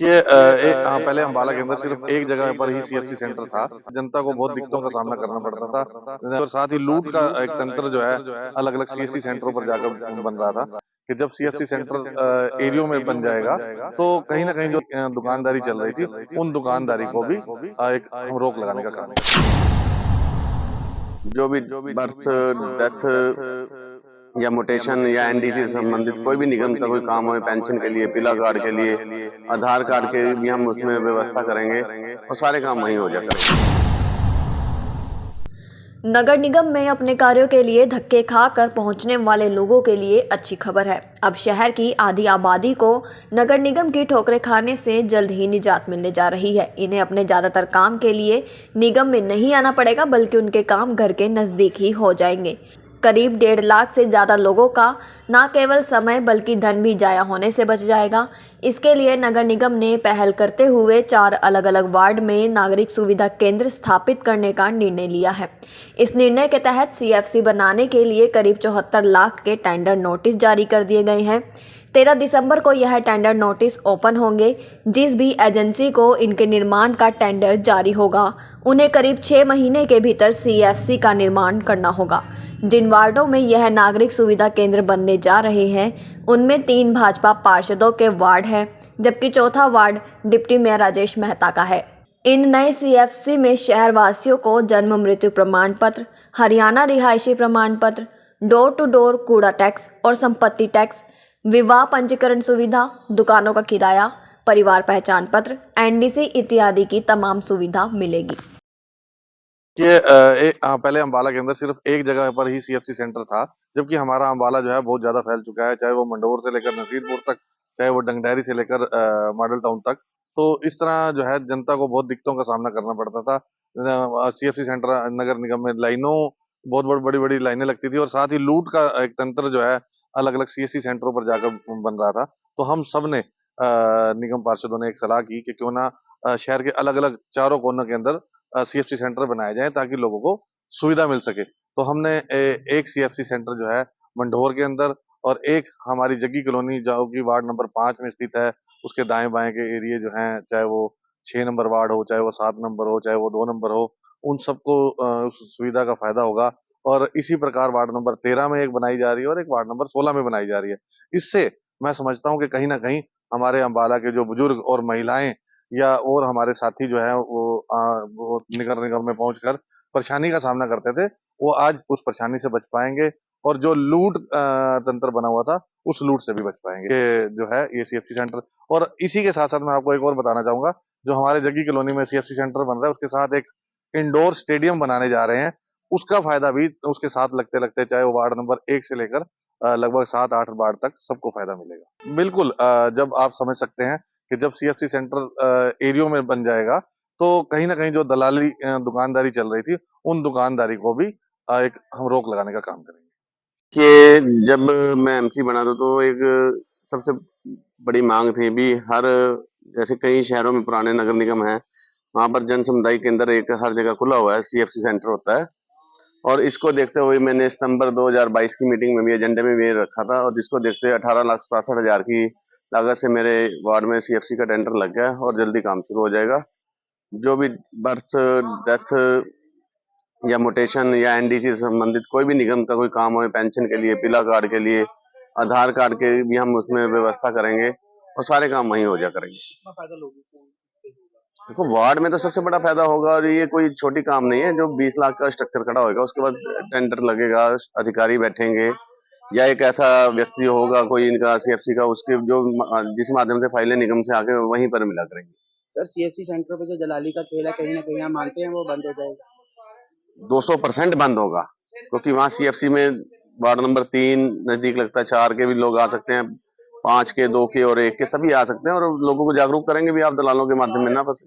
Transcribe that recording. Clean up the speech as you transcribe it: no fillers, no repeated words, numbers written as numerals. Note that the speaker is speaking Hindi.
कि हाँ, पहले अम्बाला के अंदर सिर्फ एक जगह पर ही सीएफसी सेंटर था। जनता को बहुत दिक्कतों का सामना करना पड़ता था और साथ ही लूट का एक तंत्र जो है अलग-अलग सीएससी सेंटरों पर जाकर बन रहा था कि जब सीएफसी सेंटर एरियो में बन जाएगा, तो कहीं न कहीं जो दुकानदारी चल रही थी, उन दुकानदारी को भी एक हम रोक लगाने का काम करेंगे। जो भी बर्थ, डेथ या म्यूटेशन या एनडीसी से संबंधित कोई भी निगम का कोई काम हो, पेंशन के लिए, पीला कार्ड के लिए, आधार कार्ड के भी हम उसमें व्यवस्था करेंगे और सारे काम वहीं हो जाया करेंगे। नगर निगम में अपने कार्यों के लिए धक्के खाकर पहुंचने वाले लोगों के लिए अच्छी खबर है। अब शहर की आधी आबादी को नगर निगम की ठोकरें खाने से जल्द ही निजात मिलने जा रही है। इन्हें अपने ज़्यादातर काम के लिए निगम में नहीं आना पड़ेगा, बल्कि उनके काम घर के नज़दीक ही हो जाएंगे। करीब 1.5 लाख से ज़्यादा लोगों का न केवल समय बल्कि धन भी जाया होने से बच जाएगा। इसके लिए नगर निगम ने पहल करते हुए 4 अलग अलग वार्ड में नागरिक सुविधा केंद्र स्थापित करने का निर्णय लिया है। इस निर्णय के तहत सीएफसी बनाने के लिए करीब 74 लाख के टेंडर नोटिस जारी कर दिए गए हैं। 13 दिसंबर को यह टेंडर नोटिस ओपन होंगे। जिस भी एजेंसी को इनके निर्माण का टेंडर जारी होगा, उन्हें करीब 6 महीने के भीतर सीएफसी का निर्माण करना होगा। जिन वार्डों में यह नागरिक सुविधा केंद्र बनने जा रहे हैं, उनमें 3 भाजपा पार्षदों के वार्ड हैं, जबकि चौथा ward deputy mayor Rajesh Mehta का है। इन नए सीएफसी में शहर वासियों को जन्म मृत्यु प्रमाण पत्र, हरियाणा रिहायशी प्रमाण पत्र, डोर टू डोर कूड़ा टैक्स और संपत्ति टैक्स, विवाह पंजीकरण सुविधा, दुकानों का किराया, परिवार पहचान पत्र, एनडीसी इत्यादि की तमाम सुविधा मिलेगी। कि हाँ, पहले अम्बाला के अंदर सिर्फ एक जगह पर ही सीएफसी सेंटर था, जबकि हमारा अम्बाला जो है बहुत ज़्यादा फैल चुका है, चाहे वो मंडोर से लेकर नसीरपुर तक, चाहे वो डंगडैरी से लेकर मॉडल टाउन तक। तो इस तरह जो है जनता को बहुत दिक्कतों का सामना करना पड़ता था। सीएफसी सेंटर नगर निगम में लाइनों बहुत बड़ी-बड़ी लाइनें लगती थी और साथ ही लूट का एक तंत्र जो है अलग-अलग सीएससी सेंटरों पर जाकर बन रहा था। तो हम सब ने निगम पार्षदों ने एक सलाह की कि क्यों ना शहर के अलग-अलग चारों कोनों के अंदर सीएफसी सेंटर बनाए जाएँ ताकि लोगों को सुविधा मिल सके। तो हमने एक सीएफसी सेंटर जो है मंढोर के अंदर और एक हमारी जग्गी कॉलोनी जो कि वार्ड नंबर 5 में स्थित है, उसके दाएँ-बाएँ के एरिये जो हैं, चाहे वो 6 नंबर वार्ड हो, चाहे वो 7 नंबर हो, चाहे वो 2 नंबर हो, उन सबको उस सुविधा का फ़ायदा होगा। और इसी प्रकार वार्ड नंबर 13 में एक बनाई जा रही है और एक वार्ड नंबर 16 में बनाई जा रही है। इससे मैं समझता हूँ कि कहीं न कहीं हमारे अम्बाला के जो बुजुर्ग और महिलाएँ या और हमारे साथी जो हैं वो नगर निगम में पहुँचकर परेशानी का सामना करते थे, वो आज उस परेशानी से बच पाएँगे और जो लूट तंत्र बना हुआ था, उस लूट से भी बच पाएँगे। ये जो है ये सीएफसी सेंटर और इसी के साथ-साथ मैं आपको एक और बताना चाहूँगा, जो हमारे जग्गी कॉलोनी में सीएफसी सेंटर बन रहा है, उसके साथ एक इंडोर स्टेडियम बनाने जा रहे हैं, उसका फ़ायदा भी उसके साथ लगते-लगते चाहे वो वार्ड नंबर 1 से लेकर लगभग 7-8 वार्ड तक सबको फ़ायदा मिलेगा। बिल्कुल जब आप समझ सकते हैं कि जब सीएफसी सेंटर एरियो में बन जाएगा, तो कहीं न कहीं जो दलाली दुकानदारी चल रही थी, उन दुकानदारी को भी एक हम रोक लगाने का काम करेंगे। कि जब मैं एमसी बना था तो एक सबसे बड़ी मांग थी भी हर जैसे कई शहरों में पुराने नगर निगम हैं, वहाँ पर जन समुदाय केंद्र एक हर जगह खुला हुआ है, सीएफसी सेंटर होता है। और इसको देखते हुए मैंने सितंबर 2022 की मीटिंग में भी एजेंडे में भी रखा था और जिसको देखते हुए 18,67,000 की लागत से मेरे वार्ड में सीएफसी का टेंडर लग गया और जल्दी काम शुरू हो जाएगा। जो भी बर्थ, डेथ या म्यूटेशन या एनडीसी से संबंधित कोई भी निगम का कोई काम हो, पेंशन के लिए, पीला कार्ड के लिए, आधार कार्ड के भी हम उसमें व्यवस्था करेंगे और सारे काम वहीं हो जाया करेंगे। देखो वार्ड में तो सबसे बड़ा फायदा होगा और ये कोई छोटी काम नहीं है। जो 20 लाख का स्ट्रक्चर खड़ा होगा उसके बाद टेंडर लगेगा, अधिकारी बैठेंगे या एक ऐसा व्यक्ति होगा कोई इनका सीएफसी का, उसके जो जिस माध्यम से फाइलें निगम से आके वहीं पर मिला करेंगे। सर सीएससी सेंटर पे जो दलाली का खेल है कहीं ना कहीं आप मानते हैं वो बंद हो जाएगा? 200% बंद होगा क्योंकि वहाँ सीएफसी में वार्ड नंबर 3 नजदीक लगता है, 4 के भी लोग आ सकते हैं, 5 के, 2 के और 1 के सभी आ सकते हैं और लोगों को जागरूक करेंगे भी आप दलालों के माध्यम में ना फंसे।